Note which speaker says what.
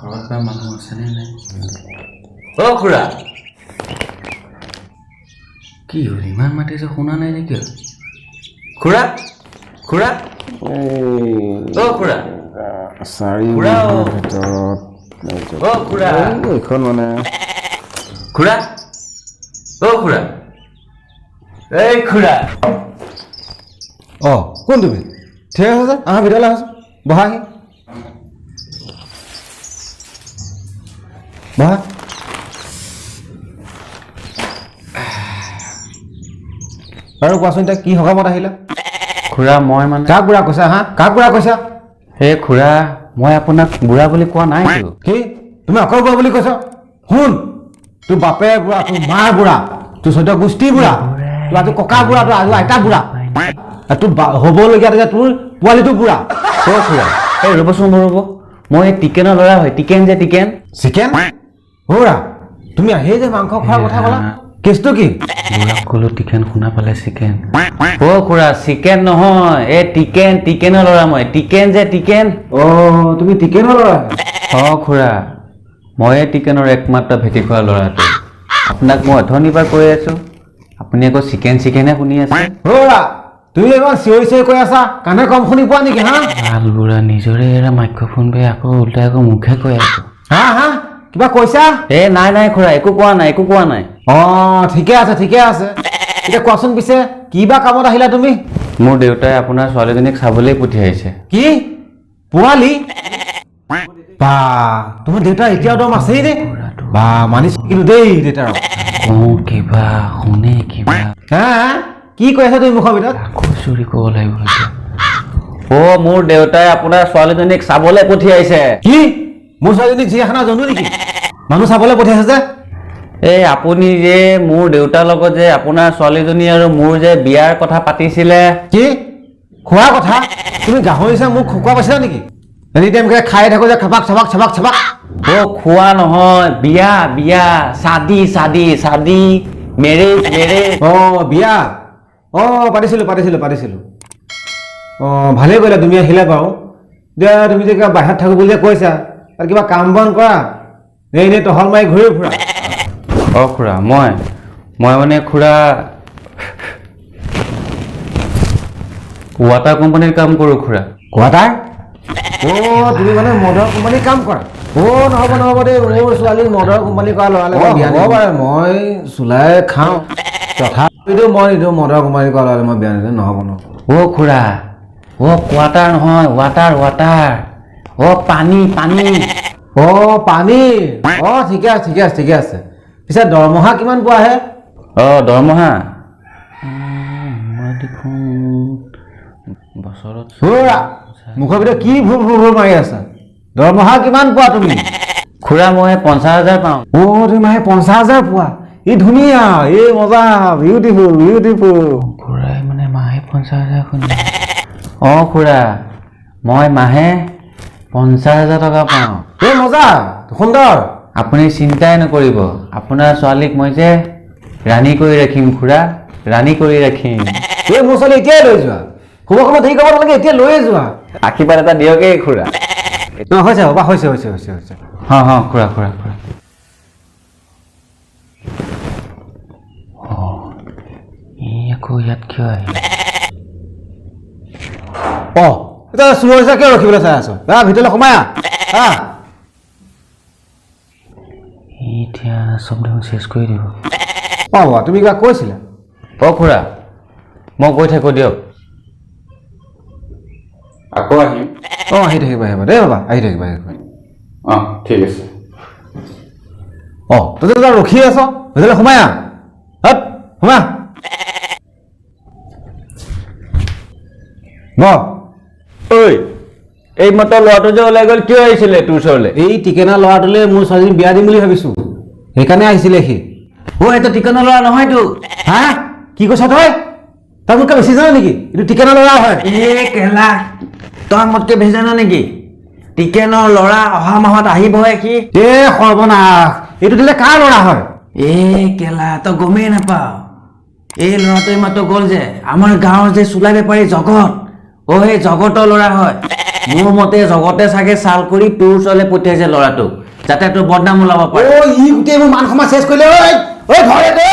Speaker 1: ঘৰত বা মানুহ আছেনে নাই? অ' খুৰা, কি হ'ল ইমান মাতিছে শুনা নাই নেকি? খুৰা খুৰা অ' খুৰা
Speaker 2: খুৰা
Speaker 1: অ' খুৰা
Speaker 2: এইখন মানে
Speaker 1: খুৰা অ' খুৰা এই খুৰা
Speaker 2: কোন তুমি ঠিক আছে যে আহা ভিতৰলৈ আহাচোন বহাহি বহা আৰু কোৱাচোন এতিয়া কি সকামত আহিলা
Speaker 1: খুৰা মই মানে
Speaker 2: কাক বুঢ়া কৈছা হা কাক বুঢ়া কৈছা
Speaker 1: এই খুৰা মই আপোনাক বুঢ়া বুলি কোৱা নাইতো
Speaker 2: কি তুমি অকল বুঢ়া বুলি কৈছা শুন তোৰ বাপে বুঢ়া তোৰ মাৰ বুঢ়া তোৰ চৈধ্য গোষ্ঠী বুঢ়া তোৰ আজি ককা বুঢ়া তোৰ আজি আইতা বুঢ়া তোৰ হ'বলগীয়া যে তোৰ পোৱালিটো বুঢ়া
Speaker 1: অ' খুৰা এই ৰ'বচোন ৰ'ব মই এই টিকেনৰ ল'ৰা হয় টিকেন যে টিকেন
Speaker 2: চিকেন বুঢ়া তুমি আহি যে মাংস খোৱাৰ কথা ক'লা কেছটো কি
Speaker 1: বুঢ়াক ক'লো টিকেন শুনা পালে চিকেন অ' খুৰা চিকেন নহয় এই টিকেনৰ ল'ৰা মই টিকেন যে টিকেন
Speaker 2: তুমি টিকেনৰ ল'ৰা
Speaker 1: অ' খুৰা মই টিকেনৰ একমাত্ৰ ভেটি খোৱা ল'ৰাটো আপোনাক মই অথনিৰ পৰা কৈ আছোঁ আপুনি আকৌ চিকেনহে শুনি আছে
Speaker 2: বুঢ়া তুমি ইমান চিঞৰি চিঞৰি কৈ আছা কাণে কম শুনি পোৱা নেকি হা
Speaker 1: ভাল বুঢ়া নিজৰে এৰা মাইক্ৰফোন পাই আকৌ উল্টাই আকৌ মুখে কৈ আছোঁ
Speaker 2: হা কিবা কৈছা
Speaker 1: নাই খুৰা একো কোৱা নাই
Speaker 2: ঠিকে আছে এতিয়া কোৱাচোন পিছে কিবা কামত আহিলা তুমি
Speaker 1: মোৰ দেউতাই আপোনাৰ ছোৱালীজনীক চাবলৈ পঠিয়াইছে
Speaker 2: কি পোৱালি বা তোমাৰ দেউতা এতিয়াও দম আছেই নে বা মানিছো কিন্তু দেই দেউতাৰ
Speaker 1: কিবা শুনে কিবা
Speaker 2: কি কৈ আছা তুমি মুখৰ ভিতৰত
Speaker 1: আকৌ চুৰি ক'ব লাগিব মোৰ দেউতাই আপোনাৰ ছোৱালীজনীক চাবলৈ পঠিয়াইছে
Speaker 2: কি মোৰ ছোৱালীজনীক চিৰিয়াখানা জন্তু নেকি মানুহ চাবলৈ পঠিয়াইছে যে
Speaker 1: এই আপুনি যে মোৰ দেউতাৰ লগত যে আপোনাৰ ছোৱালীজনী আৰু মোৰ যে বিয়াৰ কথা পাতিছিলে
Speaker 2: কি খোৱাৰ কথা তুমি গাহৰি চাই মোক খোৱা পাইছিলা নেকি এনি টাইম খাই থাকো যে খাপাক চাপাক
Speaker 1: খোৱা নহয় বিয়া চাদি মেৰেজ
Speaker 2: বিয়া পাতিছিলো ভালেই কৰিলা তুমি আহিলা বাৰু এতিয়া তুমি যে কিবা বাহিৰত থাকো বুলি কৈছা আৰু কিবা কাম বন কৰা এনেই টহল মাৰি ঘূৰি ফুৰা
Speaker 1: খুৰা মই মানে খুৰা ৱাটাৰ কোম্পানীৰ কাম কৰোঁ খুৰা
Speaker 2: ৱাটাৰ তুমি মানে মদৰ কোম্পানীৰ কাম কৰা নহ'ব দেই মোৰ ছোৱালী মদৰ কোম্পানী কৰা ল'ৰালে হ'ব পাৰে মই চুলাই খাওঁ তথাপিতো মই নিদিওঁ মদৰ কোম্পানী কৰা ল'ৰালে মই বিয়া নিদিওঁ নহ'ব
Speaker 1: খুৰা কোৱাটাৰ নহয় ৱাটাৰ পানী
Speaker 2: ঠিকে আছে পিছে দৰমহা কিমান পোৱাহে
Speaker 1: দৰমহা মই দেখোন বছৰত
Speaker 2: মুখৰ ভিতৰত কি ভুল মাৰি আছা দৰমহা কিমান পোৱা তুমি
Speaker 1: খুৰা মই 50,000 পাওঁ
Speaker 2: তুমি মাহে 50,000 পোৱা ই ধুনীয়া এই মজা বিউটিফুল
Speaker 1: খুৰাই মানে মাহে 50,000 শুনি খুৰা মই মাহে 50,000 টকা পাওঁ
Speaker 2: এই মজা সুন্দৰ
Speaker 1: আপুনি চিন্তাই নকৰিব আপোনাৰ ছোৱালীক মই যে ৰাণী কৰি ৰাখিম খুৰা
Speaker 2: এই মোৰ ছোৱালী এতিয়াই লৈ যোৱা সময় দেৰি কৰিব নালাগে এতিয়া লৈয়ে যোৱা
Speaker 1: আশীৰ্বাদ এটা দিয়কেই খুৰা
Speaker 2: হৈছে
Speaker 1: খুৰা আকৌ ইয়াত কিয় আহিলে
Speaker 2: এতিয়া চুৰ হৈছে কিয় ৰখিবলৈ চাই আছো ভিতৰলৈ সোমাই
Speaker 1: এতিয়া চব দেখোন চেচ কৰি দিব
Speaker 2: তুমি কিবা কৈছিলা
Speaker 1: খুৰা মই গৈ থাকো দিয়ক আকৌ আহিম
Speaker 2: আহি থাকিবা দেই বাবা আহি থাকিবা
Speaker 1: ঠিক আছে
Speaker 2: তই ৰখি আছ ভিতৰলৈ সোমাই
Speaker 1: এই মতৰ ল'ৰাটো যে ওলাই গ'ল কিয় আহিছিলে তোৰ ওচৰলৈ
Speaker 2: এই টিকেনা ল'ৰাটোলৈ মোৰ ছোৱালীজনী বিয়া দিম বুলি ভাবিছো সেইকাৰণে আহিছিলে সি
Speaker 1: এইটো টিকেনৰ ল'ৰা নহয়তো
Speaker 2: কি কৈছ তই মোতকৈ বেছি জান নেকি এইটো টিকেনৰ ল'ৰা হয়
Speaker 1: তই মোতকৈ বেছি জান নেকি টিকেনৰ ল'ৰা অহা মাহত আহিবহে সি
Speaker 2: সৰ্বনাশ এইটো দিলে কাৰ ল'ৰা হয়
Speaker 1: তই গমেই নাপাৱ এই ল'ৰাটোৱে মাত্ৰ গ'ল যে আমাৰ গাঁৱৰ যে চুলাই বেপাৰী জগত সেই জগতৰ ল'ৰা হয় মোৰ মতে জগতে চাগে চাল কৰি তোৰ ওচৰলৈ পঠিয়াইছে ল'ৰাটোক যাতে তোৰ বদনাম ওলাব পাৰে
Speaker 2: ই গোটেই মোৰ মান সমাজ চেছ কৰিলে ঐ ঘৰে গৈ